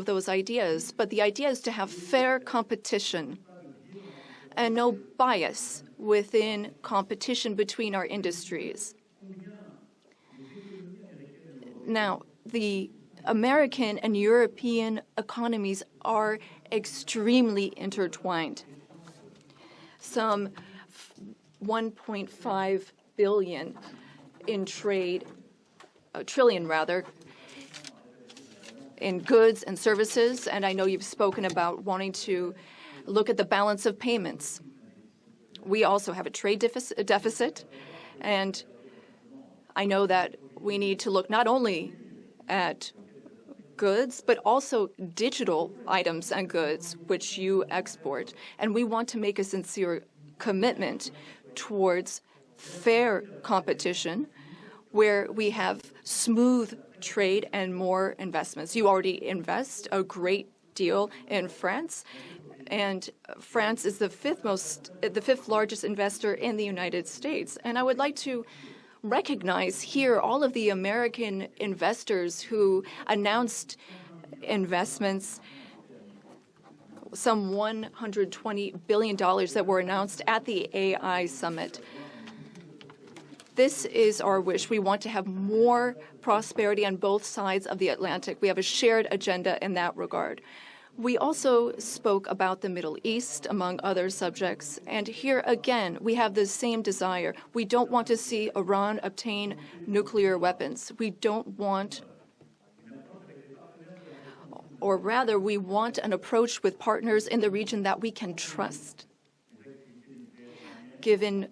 of those ideas, but the idea is to have fair competition and no bias within competition between our industries. Now, the American and European economies are extremely intertwined. Some 1.5 billion in trade, trillion rather, in goods and services, and I know you've spoken about wanting to look at the balance of payments. We also have a trade deficit, and I know that we need to look not only at goods, but also digital items and goods which you export. And we want to make a sincere commitment towards fair competition where we have smooth trade and more investments. You already invest a great deal in France, and France is the fifth largest investor in the United States. And I would like to recognize here all of the American investors who announced investments, some $120 billion that were announced at the AI summit. This is our wish. We want to have more prosperity on both sides of the Atlantic. We have a shared agenda in that regard. We also spoke about the Middle East, among other subjects, and here again, we have the same desire. We don't want to see Iran obtain nuclear weapons. We don't want, or rather, we want an approach with partners in the region that we can trust. Given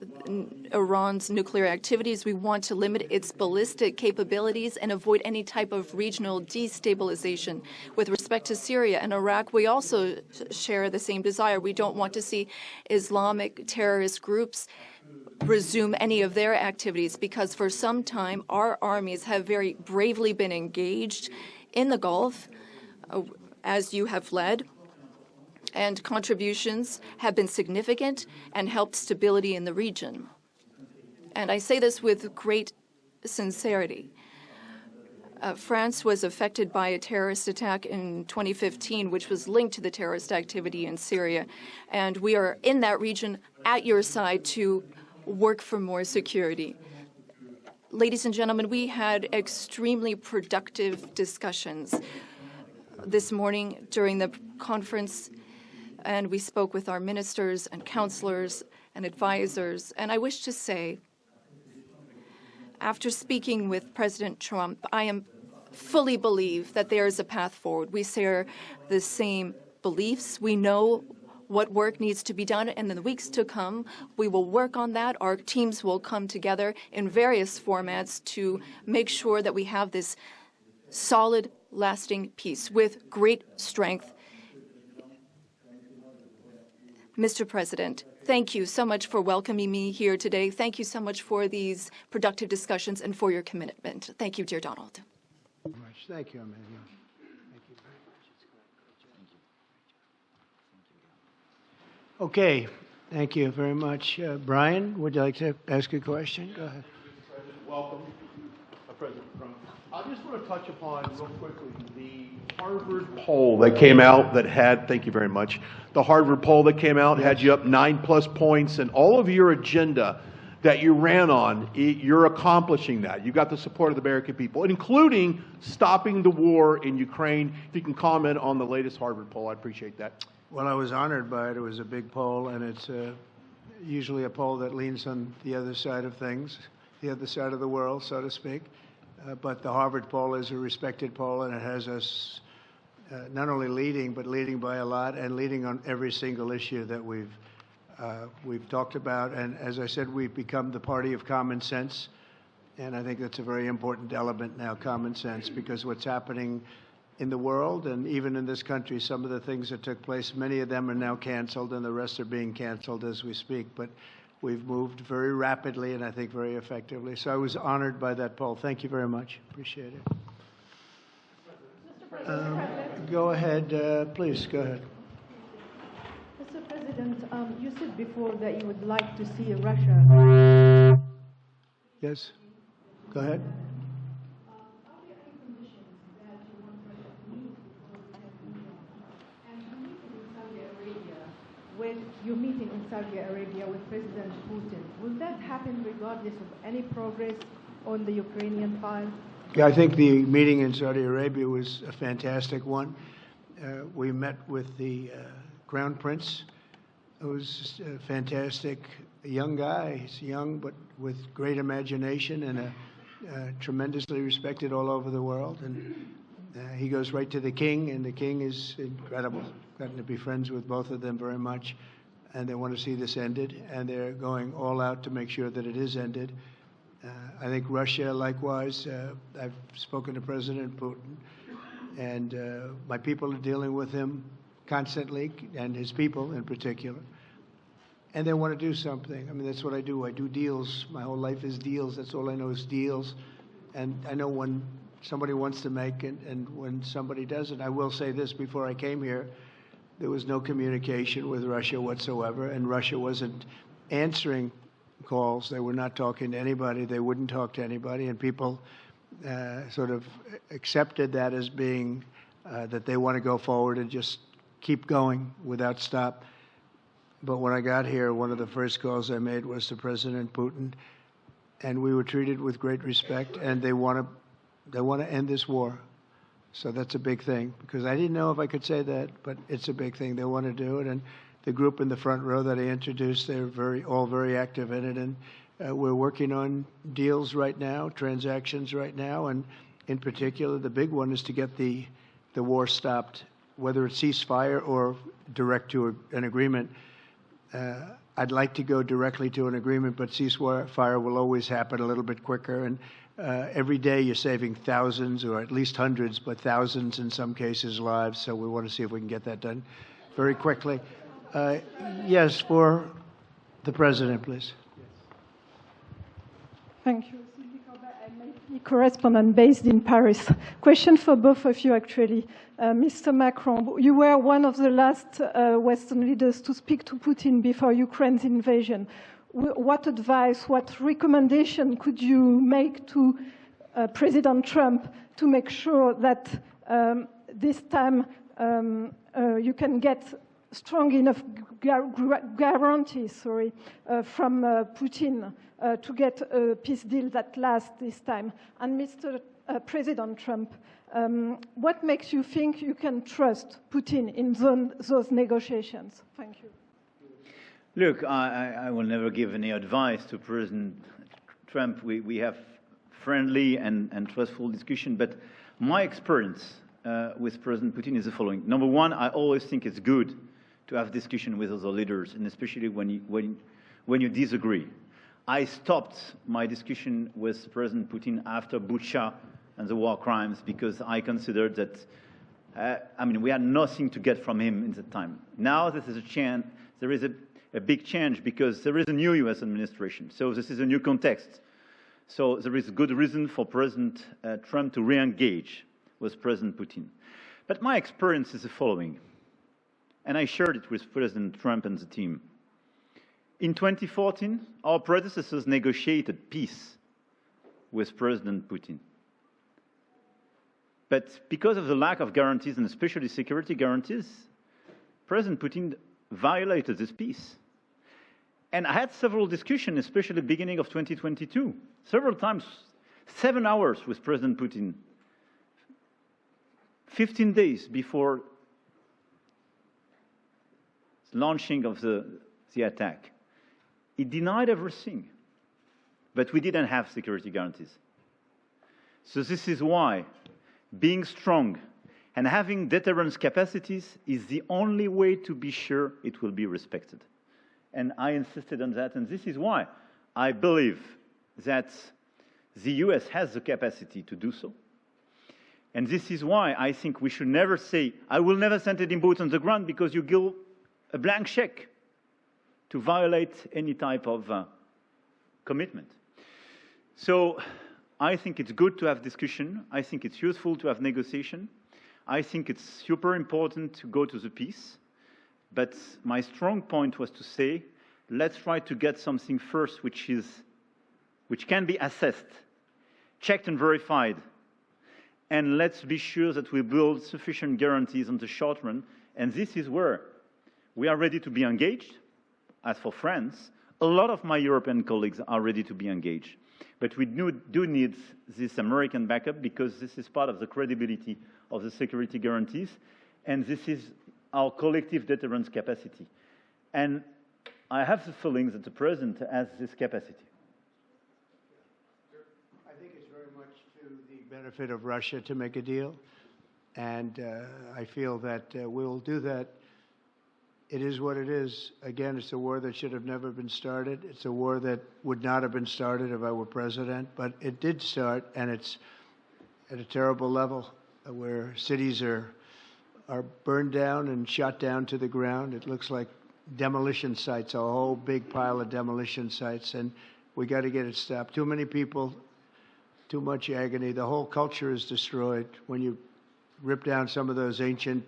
Iran's nuclear activities, we want to limit its ballistic capabilities and avoid any type of regional destabilization. With respect to Syria and Iraq, we also share the same desire. We don't want to see Islamic terrorist groups resume any of their activities because for some time our armies have very bravely been engaged in the Gulf, as you have led, and contributions have been significant and helped stability in the region. And I say this with great sincerity. France was affected by a terrorist attack in 2015, which was linked to the terrorist activity in Syria. And we are in that region at your side to work for more security. Ladies and gentlemen, we had extremely productive discussions this morning during the conference, and we spoke with our ministers and counselors and advisors. And I wish to say, after speaking with President Trump, I am fully believe that there is a path forward. We share the same beliefs. We know what work needs to be done, and in the weeks to come, we will work on that. Our teams will come together in various formats to make sure that we have this solid, lasting peace with great strength. Mr. President, thank you so much for welcoming me here today. Thank you so much for these productive discussions and for your commitment. Thank you, dear Donald. Thank you, Emmanuel. Thank you very much. Okay, thank you very much. Brian, would you like to ask a question? Go ahead. President, welcome. President Trump. I just want to touch upon real quickly the Harvard poll that came out that had, thank you very much, the Harvard poll that came out had you up 9+ points, and all of your agenda that you ran on, you're accomplishing that. You got the support of the American people, including stopping the war in Ukraine. If you can comment on the latest Harvard poll, I appreciate that. Well, I was honored by it. It was a big poll, and it's usually a poll that leans on the other side of things, the other side of the world, so to speak. But the Harvard poll is a respected poll, and it has us not only leading, but leading by a lot, and leading on every single issue that we've talked about. And as I said, we've become the party of common sense, and I think that's a very important element now, common sense, because what's happening in the world and even in this country, some of the things that took place, many of them are now canceled, and the rest are being canceled as we speak. But we've moved very rapidly and I think very effectively. So I was honored by that poll. Thank you very much. Appreciate it. Go ahead, please. Go ahead. Mr. President, you said before that you would like to see Russia. Yes. Go ahead. when you're meeting in Saudi Arabia with President Putin. Will that happen regardless of any progress on the Ukrainian file? Yeah, I think the meeting in Saudi Arabia was a fantastic one. We met with the Crown Prince, who's a fantastic young guy. He's young, but with great imagination and tremendously respected all over the world. And he goes right to the king, and the king is incredible. Gotten to be friends with both of them very much, and they want to see this ended, and they're going all out to make sure that it is ended. I think Russia, likewise, I've spoken to President Putin, and my people are dealing with him constantly, and his people in particular. And they want to do something. I mean, that's what I do. I do deals. My whole life is deals. That's all I know is deals. And I know when somebody wants to make it and when somebody doesn't. I will say this, before I came here, there was no communication with Russia whatsoever, and Russia wasn't answering calls. They were not talking to anybody. They wouldn't talk to anybody, and people sort of accepted that as being that they want to go forward and just keep going without stop. But when I got here, one of the first calls I made was to President Putin, and we were treated with great respect, and they want to end this war. So that's a big thing, because I didn't know if I could say that, but it's a big thing. They want to do it, and the group in the front row that I introduced, they're all very active in it, and we're working on deals right now, transactions right now, and in particular, the big one is to get the war stopped, whether it's ceasefire or direct to an agreement. I'd like to go directly to an agreement, but ceasefire will always happen a little bit quicker. And every day you're saving thousands, or at least hundreds, but thousands in some cases lives. So we want to see if we can get that done very quickly. Yes, for the President, please. Thank you. I'm a correspondent based in Paris. Question for both of you, actually. Mr. Macron, you were one of the last Western leaders to speak to Putin before Ukraine's invasion. What advice, what recommendation could you make to President Trump to make sure that this time you can get strong enough guarantees from Putin to get a peace deal that lasts this time? And Mr. President Trump, what makes you think you can trust Putin in those negotiations? Thank you. Look, I will never give any advice to President Trump. We have friendly and trustful discussion, but my experience with President Putin is the following. Number one, I always think it's good to have discussion with other leaders, and especially when you disagree. I stopped my discussion with President Putin after Bucha and the war crimes, because I considered that, we had nothing to get from him in that time. Now this is a chance, there is a big change, because there is a new U.S. administration. So this is a new context. So there is good reason for President Trump to re-engage with President Putin. But my experience is the following, and I shared it with President Trump and the team. In 2014, our predecessors negotiated peace with President Putin. But because of the lack of guarantees, and especially security guarantees, President Putin violated this peace. And I had several discussions, especially beginning of 2022, several times, 7 hours with President Putin, 15 days before the launching of the attack. He denied everything, but we didn't have security guarantees. So this is why being strong and having deterrence capacities is the only way to be sure it will be respected. And I insisted on that, and this is why I believe that the US has the capacity to do so. And this is why I think we should never say, I will never send any boots on the ground, because you give a blank check to violate any type of commitment. So I think it's good to have discussion. I think it's useful to have negotiation. I think it's super important to go to the peace. But my strong point was to say, let's try to get something first which can be assessed, checked and verified. And let's be sure that we build sufficient guarantees on the short run. And this is where We are ready to be engaged. As for France, a lot of my European colleagues are ready to be engaged. But we do need this American backup because this is part of the credibility of the security guarantees, and this is our collective deterrence capacity. And I have the feeling that the President has this capacity. I think it's very much to the benefit of Russia to make a deal, and I feel that we'll do that. It is what it is. Again, it's a war that should have never been started. It's a war that would not have been started if I were president, but it did start, and it's at a terrible level where cities are burned down and shot down to the ground. It looks like demolition sites, a whole big pile of demolition sites, and we got to get it stopped. Too many people, too much agony. The whole culture is destroyed when you rip down some of those ancient,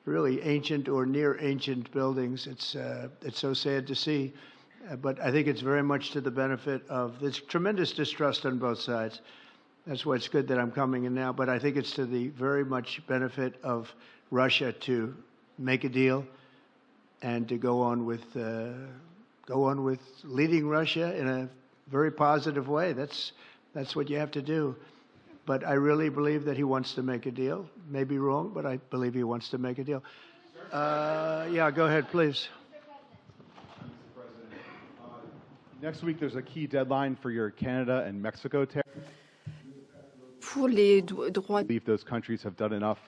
really ancient or near ancient buildings. It's so sad to see, but I think it's very much to the benefit of this tremendous distrust on both sides. That's why it's good that I'm coming in now, but I think it's to the very much benefit of Russia to make a deal and to go on with leading Russia in a very positive way. That's what you have to do. But I really believe that he wants to make a deal. Maybe wrong, but I believe he wants to make a deal. Yeah, go ahead, please. Mr. President, next week there's a key deadline for your Canada and Mexico tariffs. Pour les droits. I believe those countries have done enough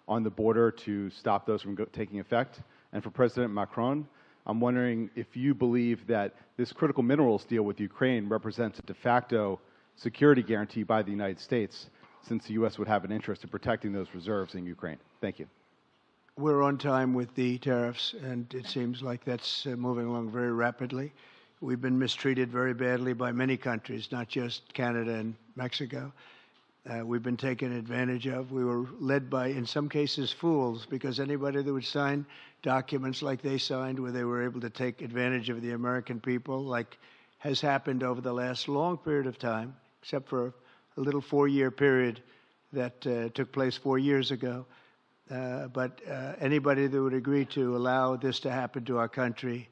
on the border to stop those from taking effect. And for President Macron, I'm wondering if you believe that this critical minerals deal with Ukraine represents a de facto security guarantee by the United States, since the U.S. would have an interest in protecting those reserves in Ukraine. Thank you. We're on time with the tariffs, and it seems like that's moving along very rapidly. We've been mistreated very badly by many countries, not just Canada and Mexico. We've been taken advantage of. We were led by, in some cases, fools, because anybody that would sign documents like they signed, where they were able to take advantage of the American people, like has happened over the last long period of time, except for a little 4-year period that took place 4 years ago. But anybody that would agree to allow this to happen to our country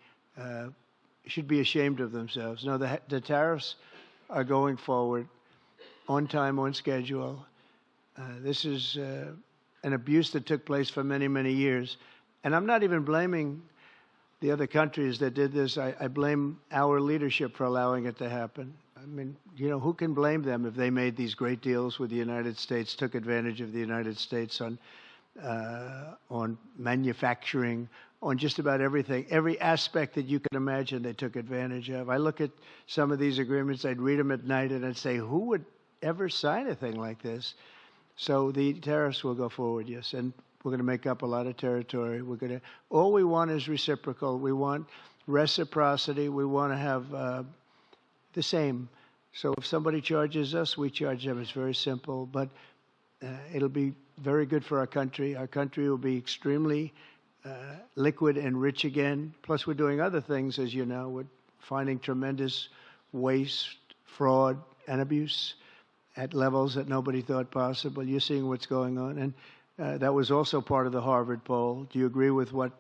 should be ashamed of themselves. No, the tariffs are going forward on time, on schedule. This is an abuse that took place for many, many years. And I'm not even blaming the other countries that did this. I blame our leadership for allowing it to happen. I mean, you know, who can blame them if they made these great deals with the United States, took advantage of the United States on manufacturing, on just about everything. Every aspect that you can imagine they took advantage of. I look at some of these agreements, I'd read them at night, and I'd say, who would ever sign a thing like this? So the tariffs will go forward, yes, and we're going to make up a lot of territory. All we want is reciprocal. We want reciprocity. We want to have the same. So if somebody charges us, we charge them. It's very simple, but it'll be very good for our country. Our country will be extremely liquid and rich again. Plus, we're doing other things, as you know. We're finding tremendous waste, fraud, and abuse at levels that nobody thought possible. You're seeing what's going on. And that was also part of the Harvard poll. Do you agree with what